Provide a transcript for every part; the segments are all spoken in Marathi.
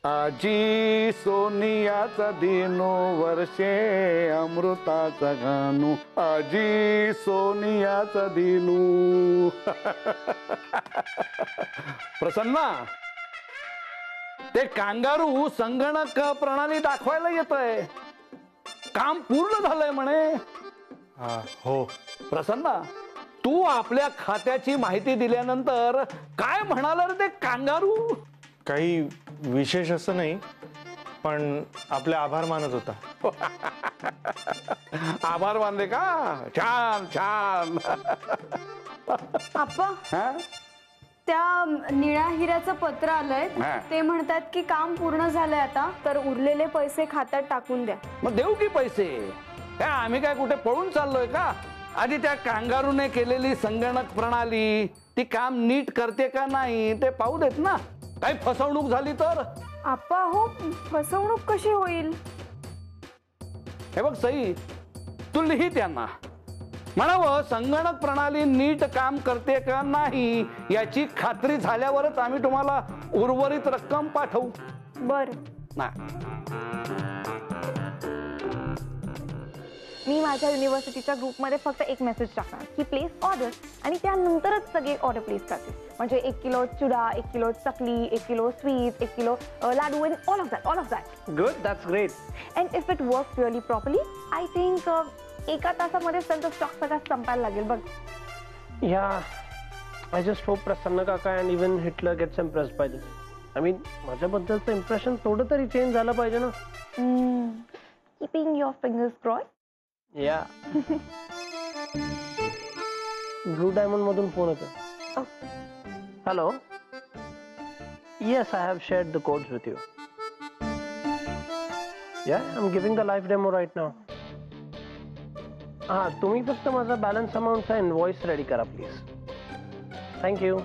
आजी सोनियाचा दिनो वर्षे अमृताचा गाणू आजी सोनियाचा दिनू. प्रसन्ना, ते कांगारू संगणक प्रणाली दाखवायला येतंय. काम पूर्ण झालंय म्हणे. हो. प्रसन्ना, तू आपल्या खात्याची माहिती दिल्यानंतर काय म्हणाला रे ते कांगारू? काही विशेष असं नाही, पण आपले आभार मानत होता. आभार मानले का? छान छान. आप्पा, त्या निळ्या हिऱ्याचं पत्र आलंय. ते म्हणतात की काम पूर्ण झालंय आता, तर उरलेले पैसे खात्यात टाकून द्या. मग देऊ की पैसे? आम्ही काय कुठे पळून चाललोय का? आधी त्या कांगारूने केलेली संगणक प्रणाली ती काम नीट करते का नाही ते पाहू देत ना. काही फसवणूक झाली तर? आप्पा हो, फसवणूक कशी होईल? हे बघ सई, तू लिही त्यांना, म्हणावं संगणक प्रणाली नीट काम करते का नाही याची खात्री झाल्यावरच आम्ही तुम्हाला उर्वरित रक्कम पाठवू. बर. मी माझ्या युनिव्हर्सिटीच्या ग्रुपमध्ये फक्त एक मेसेज टाकणार की प्लेस ऑर्डर, आणि त्यानंतरच सगळे ऑर्डर प्लेस करतील. म्हणजे 1 kilo chivda, 1 kilo chakli, 1 kilo sweet, 1 kilo laddu, and all of that. Good, that's great. And if it works really properly, I think एका तासामध्ये त्यांचा स्टॉक सगळा संपायला लागेल बघ. Yeah, I just hope Prasanna Kaka and even Hitler gets impressed by this. I mean, माझ्याबद्दलचं इम्प्रेशन थोडं तरी चेंज झालं पाहिजे ना. Keeping your fingers crossed. Yeah. Blue diamond मधून फोन होता. Hello. Yes, I have shared the codes with you. Yeah, I'm giving the live demo right now. तुम्ही फक्त माझा बॅलन्स अमाउंटचा इनवॉइस रेडी करा please. Thank you.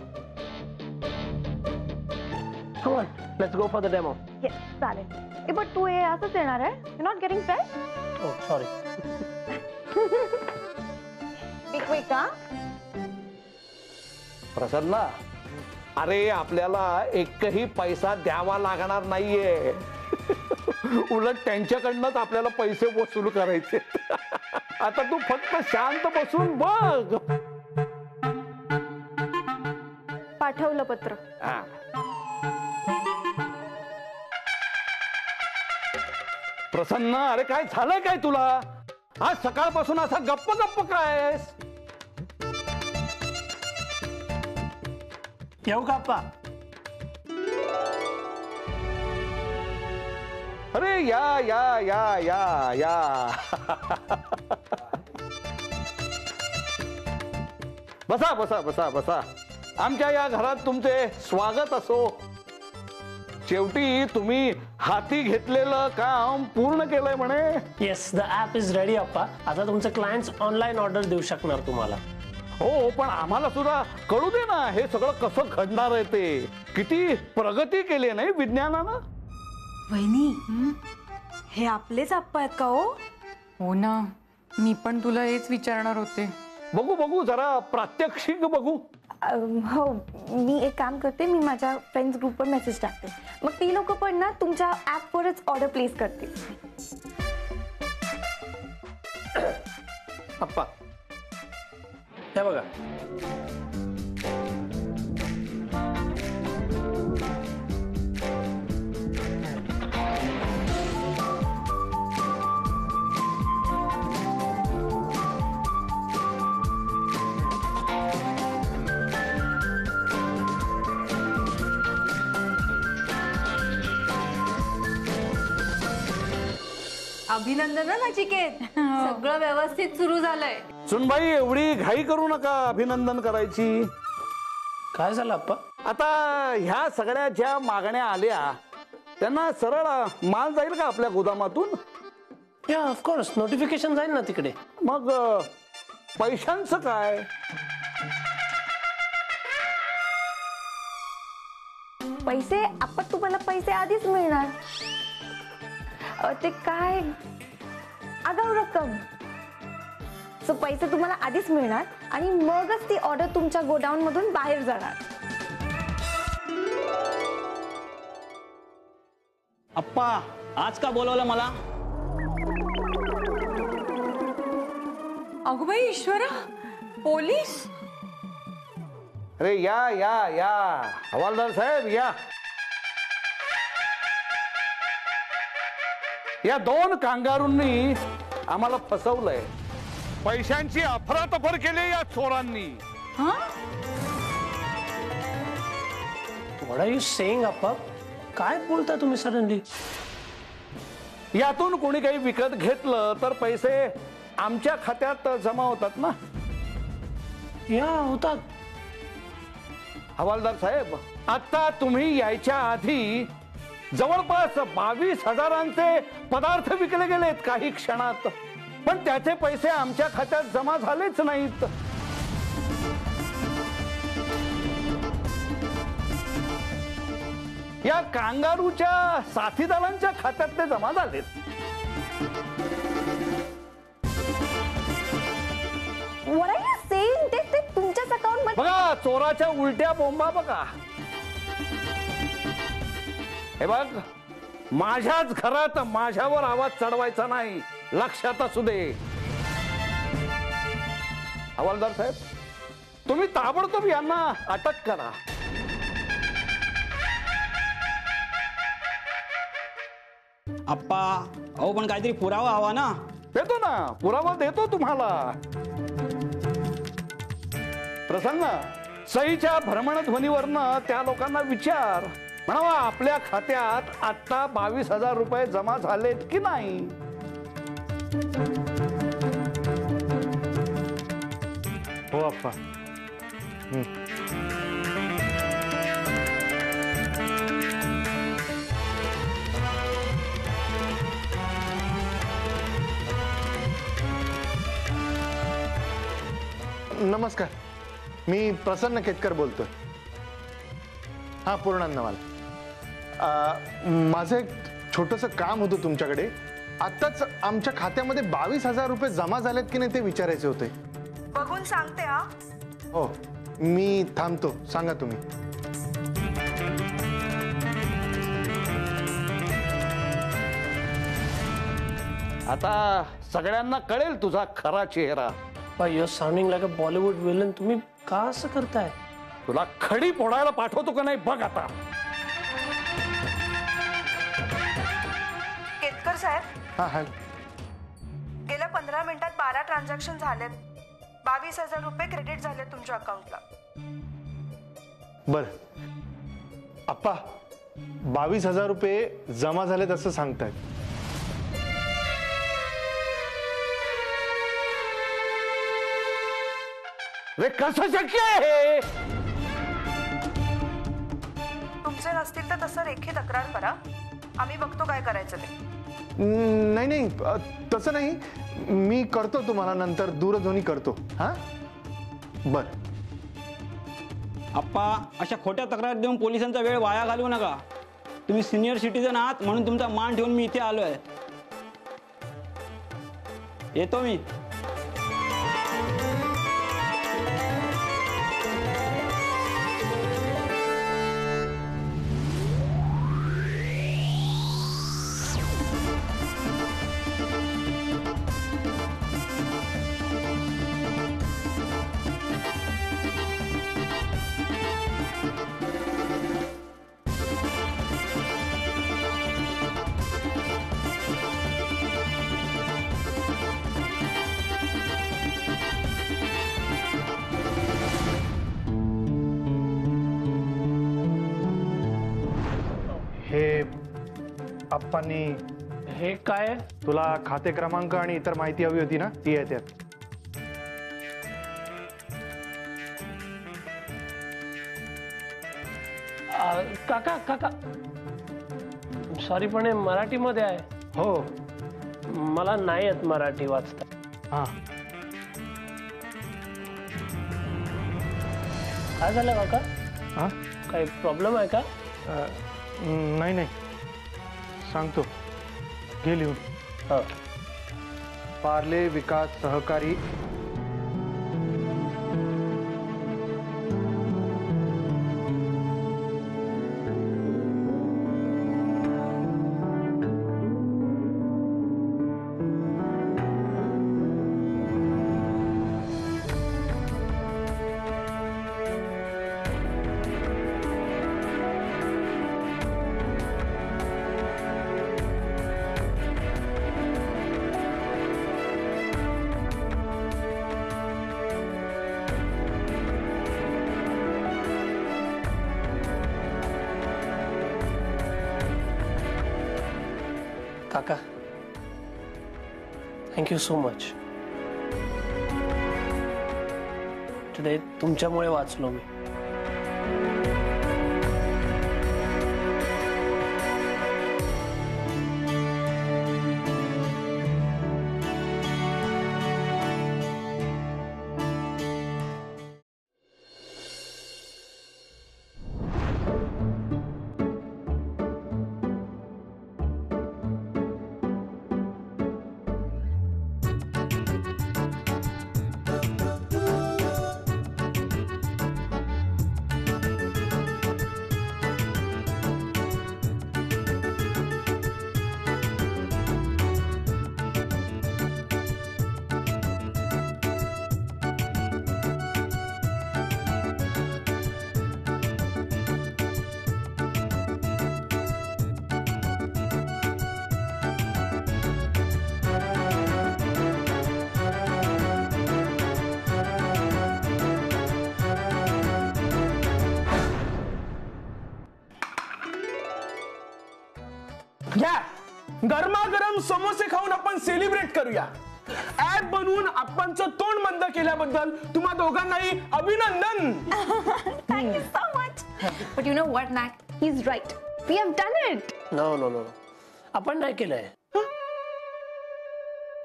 Come on, let's go for the demo. Yes, चालेल. But तू हे असंच येणार आहे? You're not getting fresh? Oh, sorry. Be quick, huh? Prasanna, अरे आपल्याला एकही पैसा द्यावा लागणार नाहीये. उलट त्यांच्याकडनंच आपल्याला पैसे वसूल करायचे. आता तू फक्त शांत बसून बघ. पाठवलं पत्र. प्रसन्न, अरे काय झालंय काय तुला? आज सकाळपासून असा गप्प गप्प काय आहेस? येऊ का अप्पा? अरे या या या या या. बसा बसा बसा बसा. आमच्या या घरात तुमचे स्वागत असो. शेवटी तुम्ही हाती घेतलेलं काम पूर्ण केलंय म्हणे. Yes, the app is ready Appa. आता तुमचे क्लायंट्स ऑनलाईन ऑर्डर देऊ शकणार तुम्हाला. हो, पण आम्हाला सुद्धा कळू दे ना हे सगळं कसं घडणार आहे ते. किती प्रगती केली नाही विज्ञानानं. वहिनी, हे आपलेच आप्पा आहेत का? हो ना, मी पण तुला हेच विचारणार होते. बघू बघू, जरा प्रात्यक्षिक बघू. हो, मी एक काम करते, मी माझ्या फ्रेंड्स ग्रुपवर मेसेज टाकते. मग ती लोक पण ना तुमच्या ऍपवरच ऑर्डर प्लेस करतील. अप्पा हे बघा. अभिनंदन नचिकेत, सगळं व्यवस्थित सुरू झालंय. सुनबाई, एवढी घाई करू नका अभिनंदन करायची. काय झालं अप्पा? आता ह्या सगळ्या ज्या मागण्या आल्या त्यांना सरळ माल जाईल का आपल्या गोदामातून? या ऑफकोर्स, नोटिफिकेशन जाईल ना तिकडे. मग पैशांचं काय? पैसे आपण तुम्हाला पैसे आधीच मिळणार. ते काय आगाऊ रक्कम. सो पैसे तुम्हाला आधीच मिळणार आणि मगच ती ऑर्डर तुमच्या गोडाऊन मधून बाहेर जाणार. अप्पा आज का बोलवलं मला? अगं बाई ईश्वरा, पोलीस? अरे या या या हवालदार साहेब या. या 2 कांगारूंनी आम्हाला फसवलंय. पैशांची अफरातफर केली या चोरांनी. हा? व्हॉट आर यू सेइंग अप्पा? काय बोलता तुम्ही सडनली? यातून कोणी काही विकत घेतलं तर पैसे आमच्या खात्यात जमा होतात ना. या होतात. हवालदार साहेब, आता तुम्ही यायच्या आधी जवळपास 22,000चे पदार्थ विकले गेलेत काही क्षणात, पण त्याचे पैसे आमच्या खात्यात जमा झालेच नाहीत. या कांगारूच्या साथीदारांच्या खात्यात ते जमा झालेत. What are you saying? ते तुमच्याच अकाउंट मध्ये. बघा चोराच्या उलट्या बोंबा बघा. हे बघ, माझ्याच घरात माझ्यावर आवाज चढवायचा नाही, लक्षात असू दे. हवालदार साहेब, तुम्ही ताबडतोब यांना अटक करा. अप्पा अहो पण काहीतरी पुरावा हवा ना. देतो ना, पुरावा देतो तुम्हाला. प्रसन्न, सईच्या भ्रमणध्वनीवरनं त्या लोकांना विचार, म्हणावा आपल्या खात्यात आता 22,000 रुपये जमा झालेत की नाही. हो अप्पा. नमस्कार, मी प्रसन्न केतकर बोलतोय. हा पूर्णान्नवाल. माझं एक छोटंसं काम होतं तुमच्याकडे. आताच आमच्या खात्यामध्ये 22,000 रुपये जमा झालेत की नाही ते विचारायचे होते. बघून सांगते. हा हो, मी थांबतो, सांगा तुम्ही. आता सगळ्यांना कळेल तुझा खरा चेहरा. You sounding like a Bollywood villain. तुम्ही का असं करताय? तुला खडी फोडायला पाठवतो का नाही बघ आता. केतकर साहेब, हा हा. गेल्या 15 मिनिटात 12 ट्रान्झॅक्शन झालेत. 22,000 रुपये क्रेडिट झाले तुमच्या अकाउंटला. बर अप्पा, 22,000 रुपये जमा झालेत असं सांगतायत. रे कसं शक्य आहे? तुमचे नसतील तर तसं लेखी तक्रार करा. आम्ही बघतो काय करायचं ते. नाही नाही, तसं नाही. मी करतो, तुम्हाला नंतर दूरध्वनी करतो. हा बर. अप्पा अशा खोट्या तक्रार देऊन पोलिसांचा वेळ वाया घालवू नका. तुम्ही सिनियर सिटीजन आहात म्हणून तुमचा मान ठेवून मी इथे आलोय. येतो मी. हे आप्पांनी. हे काय? तुला खाते क्रमांक आणि इतर माहिती हवी होती ना, ती आहे त्यात. काका काका सॉरी, पण हे मराठीमध्ये आहे. हो. मला नाही येत मराठी वाचता. हा. काय झालं काका? हा. काही प्रॉब्लेम आहे का? नाही नाही, सांगतो, घे लिहून. हा. पार्ले विकास सहकारी काका, थँक्यू सो मच. टुडे तुमच्यामुळे वाचलो मी. घ्या, गरमागरम समोसे खाऊन आपण सेलिब्रेट करूया. ऍप बनवून आपणचं तोंड बंद केल्याबद्दल तुम्हा दोघांनाही अभिनंदन. Thank you so much. But you know what, Nat? He's right. We have done it. No no no, आपण नाही केलंय.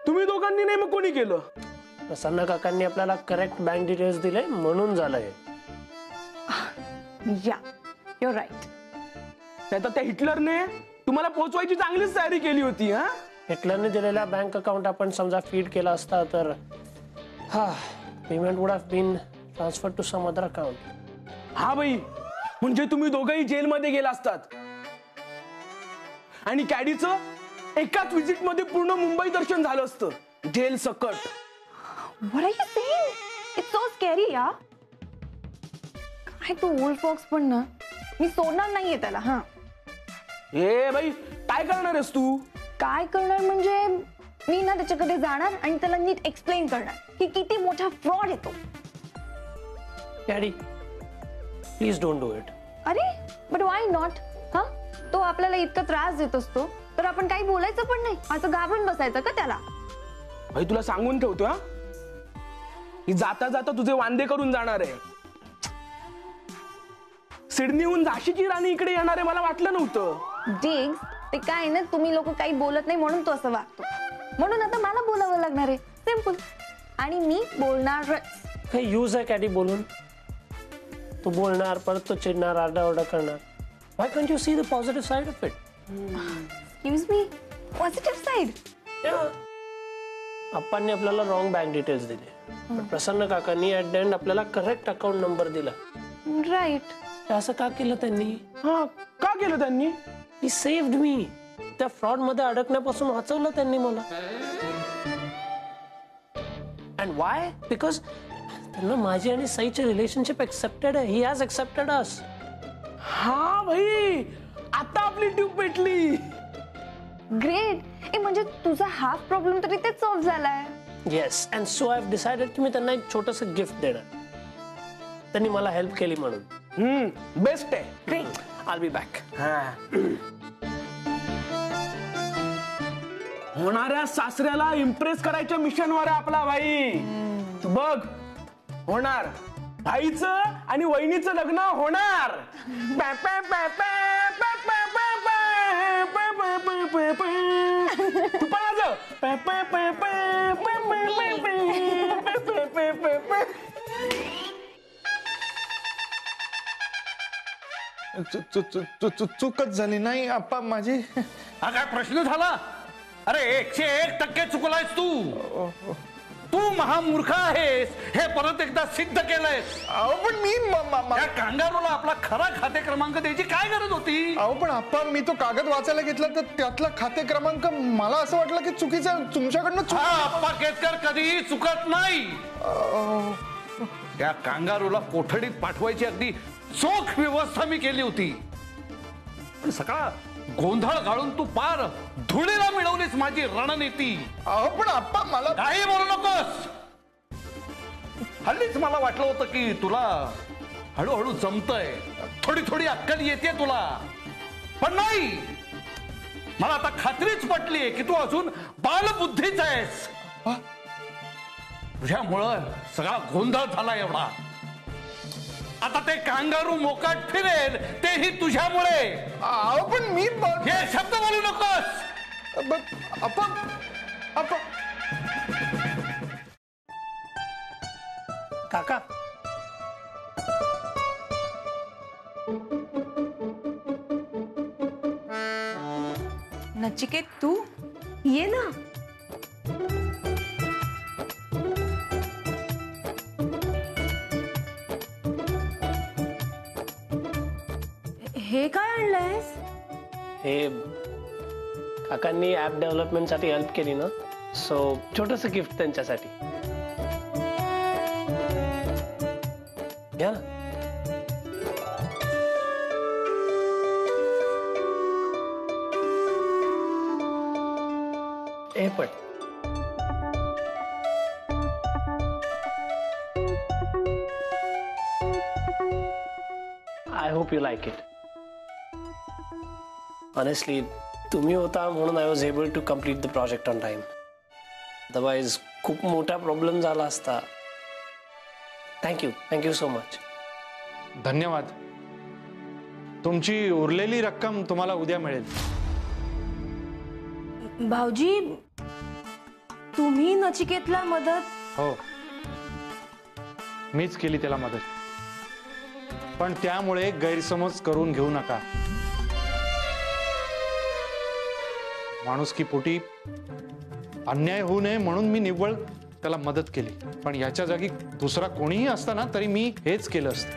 तुम्ही दोघांनी नाही, मग कोणी केलं? प्रसन्न काकांनी आपल्याला करेक्ट बँक डिटेल्स दिले म्हणून झालंय. Yeah, you're right. नाही तर त्या हिटलरने तुम्हाला पोहोचवायची चांगलीच तयारी केली होती. हा, हिटलरने दिलेला बँक अकाउंट आपण समजा फीड केला असता तर payment would have been transfer to some other account. हा बाई, म्हणजे तुम्ही दोघंही जेलमध्ये गेला असतात आणि कॅडीचं एकाच विजिट मध्ये पूर्ण मुंबई दर्शन झालं असतं जेल सकट. What are you saying? It's so scary, yeah. काय तू ओल्ड फॉक्स पण ना, मी सोडणार नाहीये त्याला. हा, ए बाई, काय करणार आहेस तू? काय करणार म्हणजे मी ना त्याच्याकडे जाणार आणि त्याला नीट एक्सप्लेन करणार की किती मोठा फ्रॉड येतो. Daddy, please don't do it. अरे बट वाय नॉट? हा, तो आपल्याला इतका त्रास देत असतो तर आपण काही बोलायचं पण नाही, असं घाबरून बसायचं का त्याला? भाई, तुला सांगून ठेवतो हा, की जाता जाता तुझे वांदे करून जाणार आहे. सिडनीहून झाशीची राणी इकडे येणार आहे मला वाटलं नव्हतं. डिग्स, ते काय ना, तुम्ही लोक काही बोलत नाही म्हणून तो असं वागतो, म्हणून आता मला बोलावं लागणार आहे. सिंपल. आणि मी बोलणारच. काही यूज आहे कॅडी बोलून? तू बोलणार, परत तो चिडणार, आरडाओरडा करणार. Why can't you see the positive side of it? Excuse me, positive side? आप्पांनी आपल्याला रॉंग बँक डिटेल्स दिले, पण प्रसन्न काकांनी ऍट द एंड आपल्याला करेक्ट अकाउंट नंबर दिला. राईट. असं का केलं त्यांनी? हा, का केलं त्यांनी? ही सेव्ड मी. त्या फ्रॉड मध्ये अडकण्यापासून वाचवलं त्यांनी मला. And Y? बिकॉज त्यांना माझी आणि सईची रिलेशनशिप एक्सेप्टेड आहे. ही हॅज एक्सेप्टेड अस. हा भाई, आता आपली ट्यूब पेटली. ग्रेट. म्हणजे तुझा हाफ प्रॉब्लेम तरी ते सॉल्व्ह झालाय. Yes, and so I have decided की मी त्यांना एक छोटंसं गिफ्ट देणार. त्यांनी मला हेल्प केली म्हणून. बेस्ट आहे. ग्रेट. आल बी बॅक. होणाऱ्या सासऱ्याला इम्प्रेस करायच्या मिशनवर आहे आपला भाई. तू बघ, होणार भाईचं आणि वहिनीचं लग्न होणार. तू पण आज चूकच झाली नाही आप्पा माझी. हा काय प्रश्न झाला? अरे 101% चुकलायस तू. तू महामूर्ख आहेस हे परत एकदा सिद्ध केलंयस. अहो पण मी त्या कांगारूला आपला खरा खाते क्रमांक द्यायची काय गरज होती? अहो पण आप्पा, मी तो कागद वाचायला घेतला तर त्यातला खाते क्रमांक मला असं वाटलं की चुकीचा तुमच्याकडनं आप्पा केतकर कधी चुकत नाही. त्या कांगारूला कोठडीत पाठवायची अगदी चोख व्यवस्था मी केली होती. पण सगळा गोंधळ घालून तू पार धुळीला मिळवलीस माझी रणनीती. अहो पण आप्पा मला काही बोलू नकोस. हल्लीच मला वाटलं होतं की तुला हळूहळू जमतंय, थोडी थोडी अक्कल येते तुला, पण नाही. मला आता खात्रीच पटली की तू अजून बालबुद्धीच आहेस. तुझ्यामुळं सगळा गोंधळ झाला एवढा. आता ते कांगारू मोकाट फिरेल तेही तुझ्यामुळे. अहो पण मी हे शब्द बोलू नकोस. काका नचिकेत तू ये ना. हे काय आणलंयस? हे काकांनी ऍप डेव्हलपमेंटसाठी हेल्प केली ना, सो छोटस गिफ्ट त्यांच्यासाठी. घ्या ना. हे पण. I hope you like it. Honestly तुम्ही होता म्हणून I was able to complete the project on time. Otherwise खूप मोठा प्रॉब्लेम झाला असता. Thank you so much. धन्यवाद. तुमची उरलेली रक्कम तुम्हाला उद्या मिळेल. भाऊजी, तुम्ही नचिकेतला मदत. हो, मीच केली त्याला मदत. पण त्यामुळे गैरसमज करून घेऊ नका. माणुसकी पोटी अन्याय होऊ नये म्हणून मी निव्वळ त्याला मदत केली. पण याच्या जागी दुसरा कोणीही असताना तरी मी हेच केलं असतं.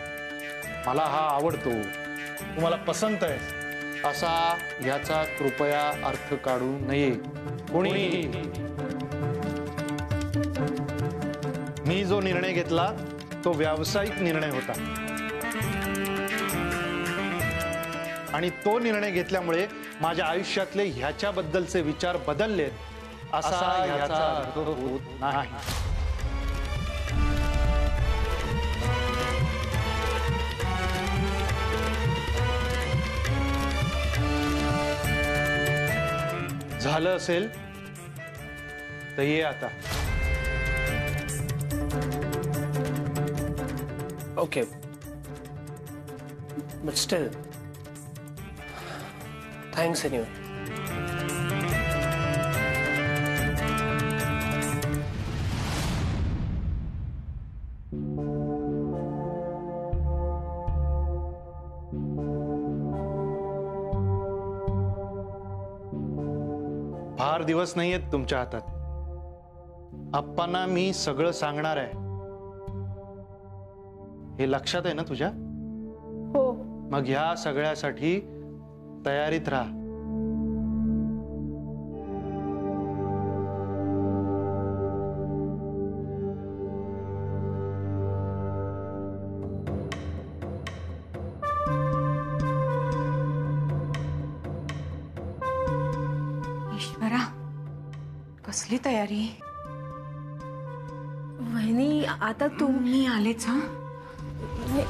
मला हा आवडतो, तुम्हाला पसंत आहे असा याचा कृपया अर्थ काढू नये कोणीही. मी जो निर्णय घेतला तो व्यावसायिक निर्णय होता आणि तो निर्णय घेतल्यामुळे माझ्या आयुष्यातले ह्याच्याबद्दलचे विचार बदललेत असा ह्याचा अर्थ होत नाही. झालं असेल तर ये आता. Okay, but still thanks anyway. फार दिवस नाहीयेत तुमच्या हातात. आप्पांना मी सगळं सांगणार आहे. हे लक्षात आहे ना तुझ्या? हो. मग ह्या सगळ्यासाठी तयारीत राहा. ईश्वरा, कसली तयारी. वहिनी, आता मी आलेच. हा तुम्ही